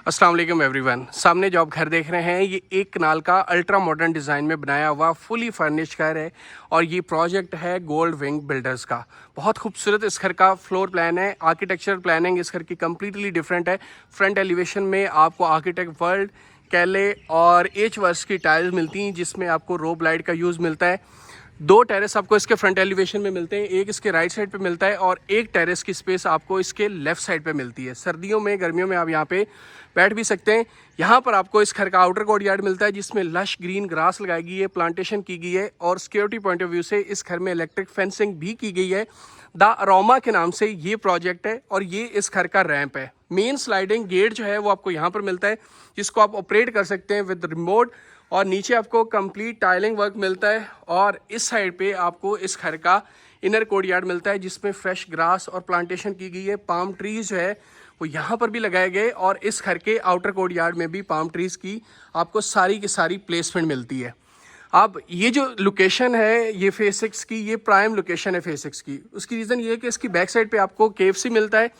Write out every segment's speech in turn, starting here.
अस्सलाम वालेकुम एवरीवन। सामने जो आप घर देख रहे हैं ये एक कनाल का अल्ट्रा मॉडर्न डिज़ाइन में बनाया हुआ फुली फर्निश्ड घर है और ये प्रोजेक्ट है गोल्ड विंग बिल्डर्स का। बहुत खूबसूरत इस घर का फ्लोर प्लान है। आर्किटेक्चर प्लानिंग इस घर की कम्प्लीटली डिफरेंट है। फ्रंट एलिवेशन में आपको आर्किटेक्ट वर्ल्ड कैले और एच वर्स की टाइल्स मिलती हैं जिसमें आपको रोब लाइट का यूज़ मिलता है। दो टेरेस आपको इसके फ्रंट एलिवेशन में मिलते हैं, एक इसके राइट साइड पे मिलता है और एक टेरेस की स्पेस आपको इसके लेफ्ट साइड पे मिलती है। सर्दियों में गर्मियों में आप यहाँ पे बैठ भी सकते हैं। यहाँ पर आपको इस घर का आउटर कोर्टयार्ड मिलता है जिसमें लश ग्रीन ग्रास लगाई गई है, प्लांटेशन की गई है और सिक्योरिटी पॉइंट ऑफ व्यू से इस घर में इलेक्ट्रिक फेंसिंग भी की गई है। द अरोमा के नाम से ये प्रोजेक्ट है और ये इस घर का रैंप है। मेन स्लाइडिंग गेट जो है वो आपको यहाँ पर मिलता है जिसको आप ऑपरेट कर सकते हैं विद रिमोट और नीचे आपको कंप्लीट टाइलिंग वर्क मिलता है और इस साइड पे आपको इस घर का इनर कोर्टयार्ड मिलता है जिसमें फ्रेश ग्रास और प्लांटेशन की गई है। पाम ट्रीज जो है वो यहाँ पर भी लगाए गए और इस घर के आउटर कोर्टयार्ड में भी पाम ट्रीज की आपको सारी की सारी प्लेसमेंट मिलती है। अब ये जो लोकेशन है ये फेज 6 की, ये प्राइम लोकेशन है फेज 6 की। उसकी रीज़न ये है कि इसकी बैक साइड पे आपको KFC मिलता है,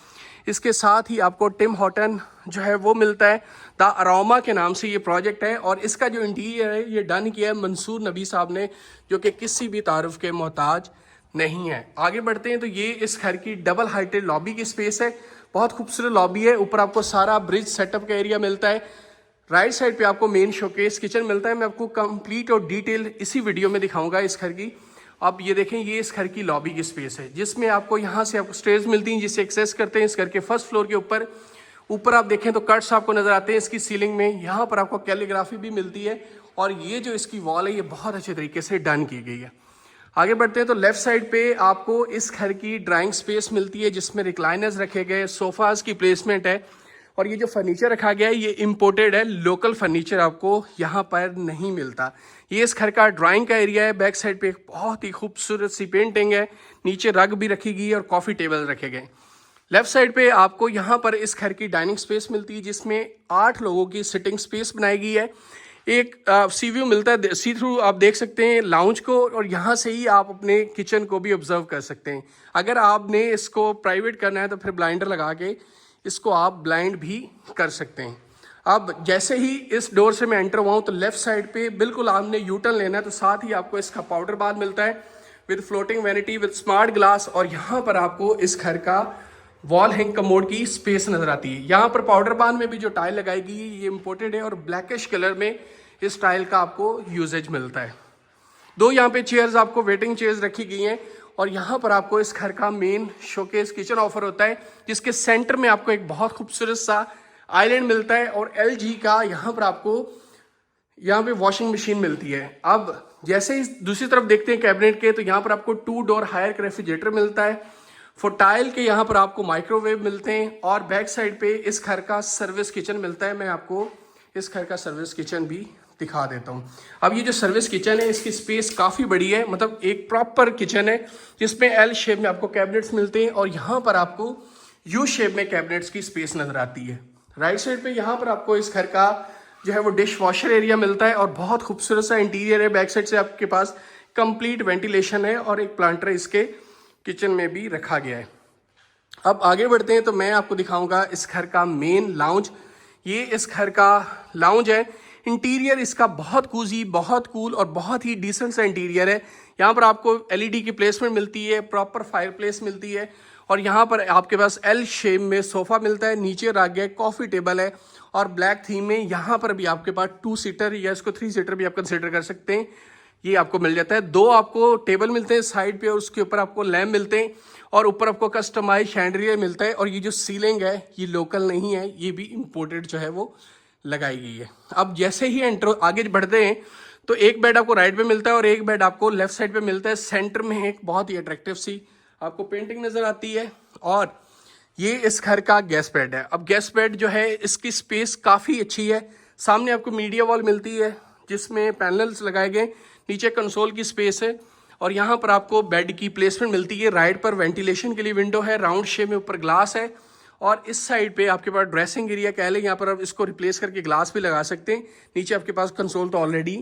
इसके साथ ही आपको टिम हॉर्टन जो है वो मिलता है। द अरोमा के नाम से ये प्रोजेक्ट है और इसका जो इंटीरियर है ये डन किया है मंसूर नबी साहब ने, जो कि किसी भी तारुफ के मोहताज नहीं है। आगे बढ़ते हैं तो ये इस घर की डबल हाइटेड लॉबी की स्पेस है। बहुत खूबसूरत लॉबी है। ऊपर आपको सारा ब्रिज सेटअप का एरिया मिलता है। राइट साइड पे आपको मेन शोकेस किचन मिलता है। मैं आपको कंप्लीट और डिटेल इसी वीडियो में दिखाऊंगा इस घर की। अब ये देखें, ये इस घर की लॉबी की स्पेस है जिसमें आपको यहाँ से आपको स्टेयर्स मिलती हैं जिससे एक्सेस करते हैं इस घर के फर्स्ट फ्लोर के ऊपर आप देखें तो कट्स आपको नजर आते हैं इसकी सीलिंग में। यहाँ पर आपको कैलीग्राफी भी मिलती है और ये जो इसकी वॉल है ये बहुत अच्छे तरीके से डन की गई है। आगे बढ़ते हैं तो लेफ्ट साइड पे आपको इस घर की ड्राइंग स्पेस मिलती है जिसमें रिक्लाइनर्स रखे गए, सोफाज की प्लेसमेंट है और ये जो फर्नीचर रखा गया है ये इम्पोर्टेड है। लोकल फर्नीचर आपको यहाँ पर नहीं मिलता। ये इस घर का ड्राइंग का एरिया है। बैक साइड पे एक बहुत ही खूबसूरत सी पेंटिंग है, नीचे रग भी रखी गई है और कॉफ़ी टेबल रखे गए। लेफ्ट साइड पे आपको यहाँ पर इस घर की डाइनिंग स्पेस मिलती है जिसमें 8 लोगों की सिटिंग स्पेस बनाई गई है। एक सी व्यू मिलता है, सी थ्रू आप देख सकते हैं लाउंज को और यहाँ से ही आप अपने किचन को भी ऑब्जर्व कर सकते हैं। अगर आपने इसको प्राइवेट करना है तो फिर ब्लाइंडर लगा के इसको आप ब्लाइंड भी कर सकते हैं। अब जैसे ही इस डोर से मैं एंटर हुआ हूँ तो लेफ्ट साइड पे बिल्कुल आपने यूटर्न लेना है तो साथ ही आपको इसका पाउडर बाथ मिलता है with floating vanity with smart glass और यहाँ पर आपको इस घर का वॉल हैंग कमोड की स्पेस नजर आती है। यहाँ पर पाउडर बाथ में भी जो टाइल लगाई गई है ये इम्पोर्टेड है और ब्लैकिश कलर में इस टाइल का आपको यूजेज मिलता है। दो यहाँ पे चेयर्स आपको वेटिंग चेयर्स रखी गई हैं और यहाँ पर आपको इस घर का मेन शोकेस किचन ऑफर होता है जिसके सेंटर में आपको एक बहुत खूबसूरत सा आइलैंड मिलता है और LG का यहाँ पर आपको यहाँ पे वॉशिंग मशीन मिलती है। अब जैसे ही दूसरी तरफ देखते हैं कैबिनेट के तो यहाँ पर आपको 2 डोर हायर रेफ्रिजरेटर मिलता है। फोटाइल के यहाँ पर आपको माइक्रोवेव मिलते हैं और बैक साइड पे इस घर का सर्विस किचन मिलता है। मैं आपको इस घर का सर्विस किचन भी दिखा देता हूँ। अब ये जो सर्विस किचन है इसकी स्पेस काफ़ी बड़ी है, मतलब एक प्रॉपर किचन है जिसमें L शेप में आपको कैबिनेट्स मिलते हैं और यहाँ पर आपको U शेप में कैबिनेट्स की स्पेस नजर आती है। राइट साइड पे यहाँ पर आपको इस घर का जो है वो डिश वॉशर एरिया मिलता है और बहुत खूबसूरत सा इंटीरियर है। बैक साइड से आपके पास कंप्लीट वेंटिलेशन है और एक प्लांटर इसके किचन में भी रखा गया है। अब आगे बढ़ते हैं तो मैं आपको दिखाऊंगा इस घर का मेन लाउंज। ये इस घर का लाउंज है। इंटीरियर इसका बहुत कूजी, बहुत कूल और बहुत ही डिसेंट सा इंटीरियर है। यहाँ पर आपको LED की प्लेसमेंट मिलती है, प्रॉपर फायर प्लेस मिलती है और यहाँ पर आपके पास L शेप में सोफा मिलता है, नीचे रख गया कॉफ़ी टेबल है और ब्लैक थीम में यहाँ पर भी आपके पास 2 सीटर या इसको 3 सीटर भी आप कंसिडर कर सकते हैं, ये आपको मिल जाता है। 2 आपको टेबल मिलते हैं साइड पे और उसके ऊपर आपको लैम्प मिलते हैं और ऊपर आपको कस्टमाइज शैंडलियर मिलता है और ये जो सीलिंग है ये लोकल नहीं है, ये भी इम्पोर्टेड जो है वो लगाई गई है। अब जैसे ही एंटर आगे बढ़ते हैं तो एक बेड आपको राइट पे मिलता है और एक बेड आपको लेफ्ट साइड पे मिलता है। सेंटर में एक बहुत ही अट्रैक्टिव सी आपको पेंटिंग नजर आती है और ये इस घर का गेस्ट बेड है। अब गेस्ट बेड जो है इसकी स्पेस काफ़ी अच्छी है। सामने आपको मीडिया वॉल मिलती है जिसमें पैनल्स लगाए गए, नीचे कंसोल की स्पेस है और यहाँ पर आपको बेड की प्लेसमेंट मिलती है। राइट पर वेंटिलेशन के लिए विंडो है, राउंड शेप में ऊपर ग्लास है और इस साइड पे आपके पास ड्रेसिंग एरिया कह लें, यहाँ पर आप इसको रिप्लेस करके ग्लास भी लगा सकते हैं। नीचे आपके पास कंसोल तो ऑलरेडी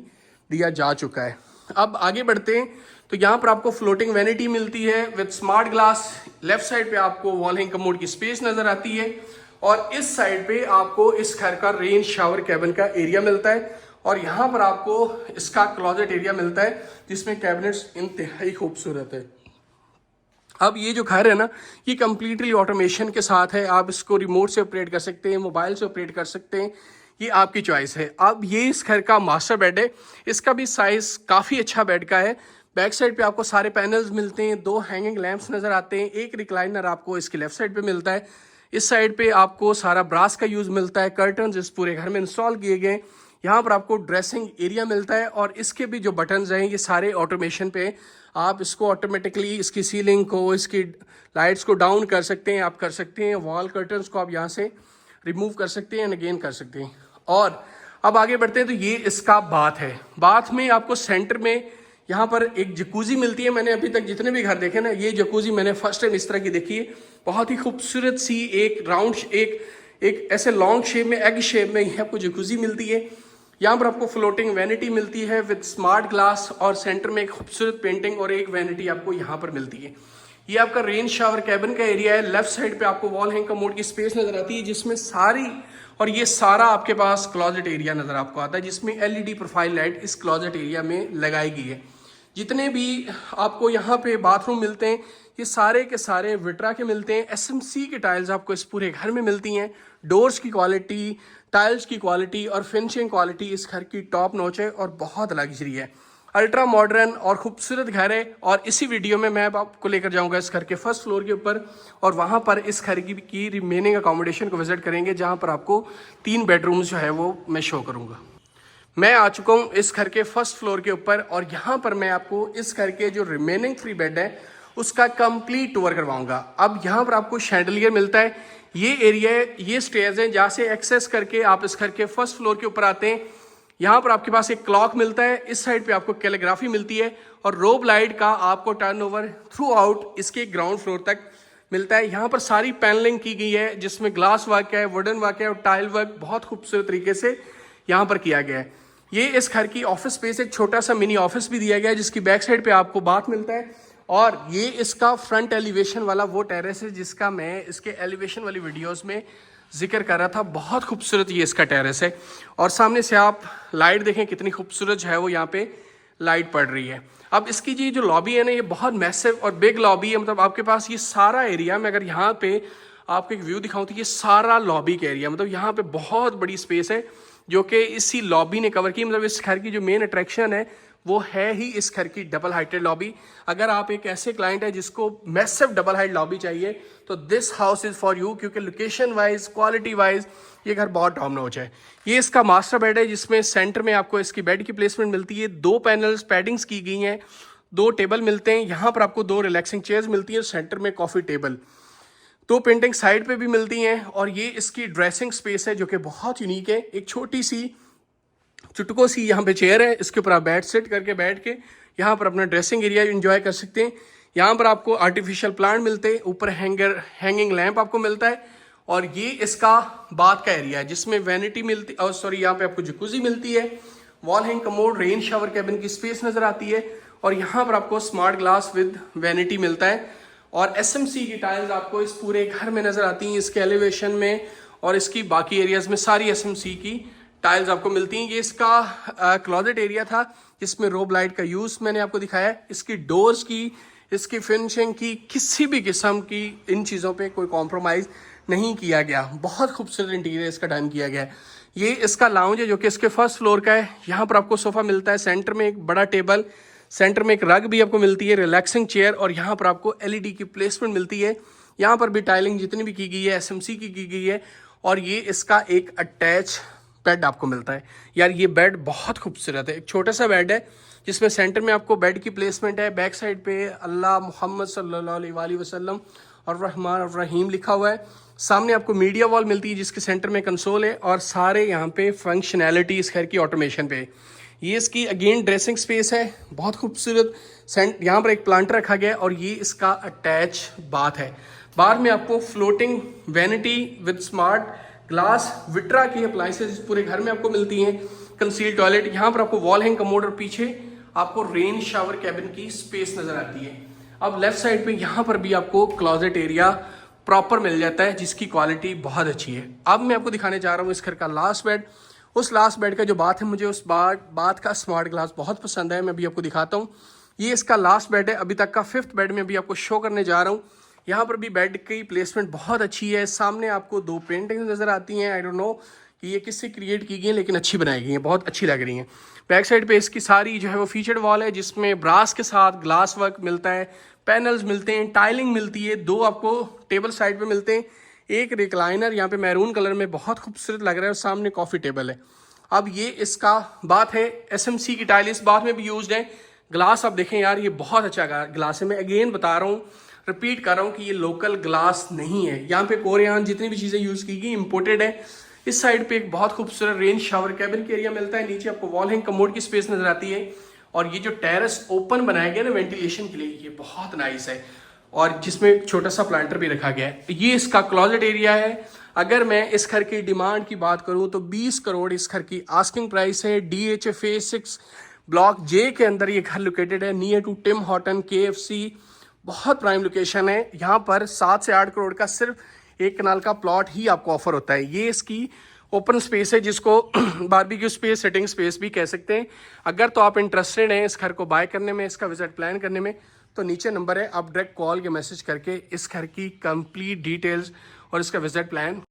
दिया जा चुका है। अब आगे बढ़ते हैं तो यहाँ पर आपको फ्लोटिंग वैनिटी मिलती है with smart glass. Left side पे आपको वॉल हैंग कमोड की स्पेस नजर आती है और इस साइड पे आपको इस घर का रेन शावर कैबिन का एरिया मिलता है और यहाँ पर आपको इसका क्लोजेट एरिया मिलता है जिसमें कैबिनेट्स इंतहाई खूबसूरत है। अब ये जो घर है ना, ये कम्प्लीटली ऑटोमेशन के साथ है। आप इसको रिमोट से ऑपरेट कर सकते हैं, मोबाइल से ऑपरेट कर सकते हैं, ये आपकी चॉइस है। अब ये इस घर का मास्टर बेड है, इसका भी साइज़ काफ़ी अच्छा बेड का है। बैक साइड पे आपको सारे पैनल्स मिलते हैं, 2 हैंगिंग लैंप्स नज़र आते हैं, एक रिक्लाइनर आपको इसके लेफ्ट साइड पे मिलता है। इस साइड पे आपको सारा ब्रास का यूज़ मिलता है, कर्टन्स इस पूरे घर में इंस्टॉल किए गए। यहाँ पर आपको ड्रेसिंग एरिया मिलता है और इसके भी जो बटन्स हैं ये सारे ऑटोमेशन पे। आप इसको ऑटोमेटिकली इसकी सीलिंग को, इसकी लाइट्स को डाउन कर सकते हैं, आप कर सकते हैं। वॉल कर्टन्स को आप यहाँ से रिमूव कर सकते हैं एंड अगेन कर सकते हैं। और अब आगे बढ़ते हैं तो ये इसका बाथ है। बाथ में आपको सेंटर में यहाँ पर एक जकूजी मिलती है। मैंने अभी तक जितने भी घर देखे ना, ये जकूजी मैंने फर्स्ट टाइम इस तरह की देखी है। बहुत ही खूबसूरत सी एक राउंड एक ऐसे लॉन्ग शेप में, एग शेप में ये आपको जकूजी मिलती है। यहाँ पर आपको फ्लोटिंग वैनिटी मिलती है विद स्मार्ट ग्लास और सेंटर में एक खूबसूरत पेंटिंग और एक वैनिटी आपको यहाँ पर मिलती है। ये आपका रेन शावर कैबिन का एरिया है। लेफ्ट साइड पे आपको वॉल हैंग कमोड की स्पेस नजर आती है जिसमें सारी और ये सारा आपके पास क्लॉजेट एरिया नजर आपको आता है जिसमें LED प्रोफाइल लाइट इस क्लॉजेट एरिया में लगाई गई है। जितने भी आपको यहाँ पे बाथरूम मिलते हैं ये सारे के सारे विट्रा के मिलते हैं। SMC की टाइल्स आपको इस पूरे घर में मिलती हैं। डोर्स की क्वालिटी, टाइल्स की क्वालिटी और फिनिशिंग क्वालिटी इस घर की टॉप नॉच है और बहुत लग्जरी है। अल्ट्रा मॉडर्न और खूबसूरत घर है और इसी वीडियो में मैं आपको लेकर जाऊंगा इस घर के फर्स्ट फ्लोर के ऊपर और वहां पर इस घर की रिमेनिंग अकोमोडेशन को विजिट करेंगे जहां पर आपको 3 बेडरूम्स जो है वो मैं शो करूंगा। मैं आ चुका हूँ इस घर के फर्स्ट फ्लोर के ऊपर और यहाँ पर मैं आपको इस घर के जो रिमेनिंग 3 बेड है उसका कंप्लीट टूर करवाऊंगा। अब यहाँ पर आपको शैंडलियर मिलता है, ये एरिया है, ये स्टेयर्स हैं जहाँ से एक्सेस करके आप इस घर के फर्स्ट फ्लोर के ऊपर आते हैं। यहाँ पर आपके पास एक क्लॉक मिलता है, इस साइड पे आपको कैलीग्राफी मिलती है और रोब लाइट का आपको टर्नओवर थ्रू आउट इसके ग्राउंड फ्लोर तक मिलता है। यहाँ पर सारी पैनलिंग की गई है जिसमें ग्लास वर्क है, वुडन वर्क है और टाइल वर्क बहुत खूबसूरत तरीके से यहाँ पर किया गया है। ये इस घर की ऑफिस स्पेस, एक छोटा सा मिनी ऑफिस भी दिया गया है जिसकी बैक साइड पे आपको बाथ मिलता है और ये इसका फ्रंट एलिवेशन वाला वो टेरेस है जिसका मैं इसके एलिवेशन वाली वीडियोस में जिक्र कर रहा था। बहुत खूबसूरत ये इसका टेरेस है और सामने से आप लाइट देखें कितनी खूबसूरत जो है वो यहाँ पे लाइट पड़ रही है। अब इसकी जी जो लॉबी है ना, ये बहुत मैसिव और बिग लॉबी है। मतलब आपके पास ये सारा एरिया, मैं अगर यहाँ पे आपको एक व्यू दिखाऊं तो ये सारा लॉबी का एरिया, मतलब यहाँ पे बहुत बड़ी स्पेस है जो कि इसी लॉबी ने कवर की। मतलब इस घर की जो मेन अट्रैक्शन है वो है ही इस घर की डबल हाइटेड लॉबी। अगर आप एक ऐसे क्लाइंट है जिसको मैसिव डबल हाइट लॉबी चाहिए तो this house is for you, क्योंकि लोकेशन वाइज, क्वालिटी वाइज ये घर बहुत टॉप नॉच है। ये इसका मास्टर बेड है जिसमें सेंटर में आपको इसकी बेड की प्लेसमेंट मिलती है। 2 पैनल्स पैडिंग्स की गई हैं, 2 टेबल मिलते हैं। यहाँ पर आपको 2 रिलैक्सिंग चेयर्स मिलती हैं, सेंटर में कॉफी टेबल, 2 पेंटिंग साइड पे भी मिलती हैं और ये इसकी ड्रेसिंग स्पेस है जो कि बहुत यूनिक है। एक छोटी सी चुटको सी यहाँ पे चेयर है, इसके ऊपर आप बैठ के यहाँ पर अपना ड्रेसिंग एरिया एंजॉय कर सकते हैं। यहाँ पर आपको आर्टिफिशियल प्लांट मिलते हैं, ऊपर हैंगिंग लैंप आपको मिलता है और ये इसका बाथ का एरिया है जिसमें वैनिटी मिलती और सॉरी यहाँ पे आपको जकूजी मिलती है, wall hang commode, rain shower cabin की स्पेस नजर आती है और यहाँ पर आपको स्मार्ट ग्लास विद वैनिटी मिलता है और SMC की टाइल्स आपको इस पूरे घर में नजर आती हैं, इसके एलिवेशन में और इसकी बाकी एरियाज में सारी SMC की टाइल्स आपको मिलती हैं। ये इसका क्लोजेट एरिया था जिसमें रोब लाइट का यूज मैंने आपको दिखाया है। इसकी डोर्स की, इसकी फिनिशिंग की, किसी भी किस्म की इन चीज़ों पे कोई कॉम्प्रोमाइज़ नहीं किया गया। बहुत खूबसूरत इंटीरियर इसका डन किया गया है। ये इसका लाउंज है जो कि इसके फर्स्ट फ्लोर का है। यहाँ पर आपको सोफा मिलता है, सेंटर में एक बड़ा टेबल, सेंटर में एक रग भी आपको मिलती है, रिलैक्सिंग चेयर और यहाँ पर आपको LED की प्लेसमेंट मिलती है। यहाँ पर भी टाइलिंग जितनी भी की गई है SMC की गई है और ये इसका एक अटैच बेड आपको मिलता है। यार ये बेड बहुत खूबसूरत है, एक छोटा सा बेड है जिसमें सेंटर में आपको बेड की प्लेसमेंट है, बैक साइड पे अल्लाह मोहम्मद सल्लल्लाहु अलैहि वसल्लम और रहमान और रहीम लिखा हुआ है। सामने आपको मीडिया वॉल मिलती है जिसके सेंटर में कंसोल है और सारे यहाँ पे फंक्शनैलिटी इस घर की ऑटोमेशन पे। ये इसकी अगेन ड्रेसिंग स्पेस है, बहुत खूबसूरत। यहाँ पर एक प्लांट रखा गया और ये इसका अटैच बाथ है। बाथ में आपको floating vanity with smart glass Vitra की अप्लाइंसेस पूरे घर में आपको मिलती हैं। कंसील टॉयलेट, यहाँ पर आपको वॉल हैंग कमोड और पीछे आपको रेन शावर कैबिन की स्पेस नजर आती है। अब लेफ्ट साइड पे यहाँ पर भी आपको क्लोजेट एरिया प्रॉपर मिल जाता है, जिसकी क्वालिटी बहुत अच्छी है। अब मैं आपको दिखाने जा रहा हूँ इस घर का लास्ट बेड। उस लास्ट बेड का जो बात है, मुझे उस बात का स्मार्ट ग्लास बहुत पसंद है। मैं अभी आपको दिखाता हूँ। ये इसका लास्ट बेड है, अभी तक का 5th बेड में अभी आपको शो करने जा रहा हूँ। यहाँ पर भी बेड की प्लेसमेंट बहुत अच्छी है। सामने आपको 2 पेंटिंग्स नज़र आती हैं। आई डोंट नो कि ये किससे क्रिएट की गई है, लेकिन अच्छी बनाई गई हैं, बहुत अच्छी लग रही हैं। बैक साइड पे इसकी सारी जो है वो फीचर्ड वॉल है, जिसमें ब्रास के साथ ग्लास वर्क मिलता है, पैनल्स मिलते हैं, टाइलिंग मिलती है। 2 आपको टेबल साइड पे मिलते हैं, एक रिक्लाइनर यहाँ पे मैरून कलर में बहुत खूबसूरत लग रहा है, और सामने कॉफ़ी टेबल है। अब ये इसका बात है, SMC की टाइल इस बात में भी यूज्ड है। ग्लास आप देखें यार, ये बहुत अच्छा ग्लास है। मैं अगेन बता रहा हूँ, रिपीट कर रहा हूँ कि ये लोकल ग्लास नहीं है। यहाँ पे कोरियन जितनी भी चीज़ें यूज़ की गई इम्पोर्टेड है। इस साइड पे एक बहुत खूबसूरत रेन शावर कैबिन के एरिया मिलता है। नीचे आपको वॉल हैंग कमोड की स्पेस नजर आती है, और ये जो टेरेस ओपन बनाया गया ना वेंटिलेशन के लिए, ये बहुत नाइस है, और जिसमें एक छोटा सा प्लांटर भी रखा गया है। ये इसका क्लोजेट एरिया है। अगर मैं इस घर की डिमांड की बात करूं तो 20 करोड़ इस घर की आस्किंग प्राइस है। DHFA 6 ब्लॉक J के अंदर ये घर लोकेटेड है, near to Tim Horton KFC। बहुत प्राइम लोकेशन है। यहाँ पर 7 से 8 करोड़ का सिर्फ 1 कनाल का प्लॉट ही आपको ऑफर होता है। ये इसकी ओपन स्पेस है, जिसको बारबेक्यू स्पेस, सिटिंग स्पेस भी कह सकते हैं। अगर तो आप इंटरेस्टेड हैं इस घर को बाय करने में, इसका विजिट प्लान करने में, तो नीचे नंबर है, आप डायरेक्ट कॉल के मैसेज करके इस घर की कंप्लीट डिटेल्स और इसका विजिट प्लान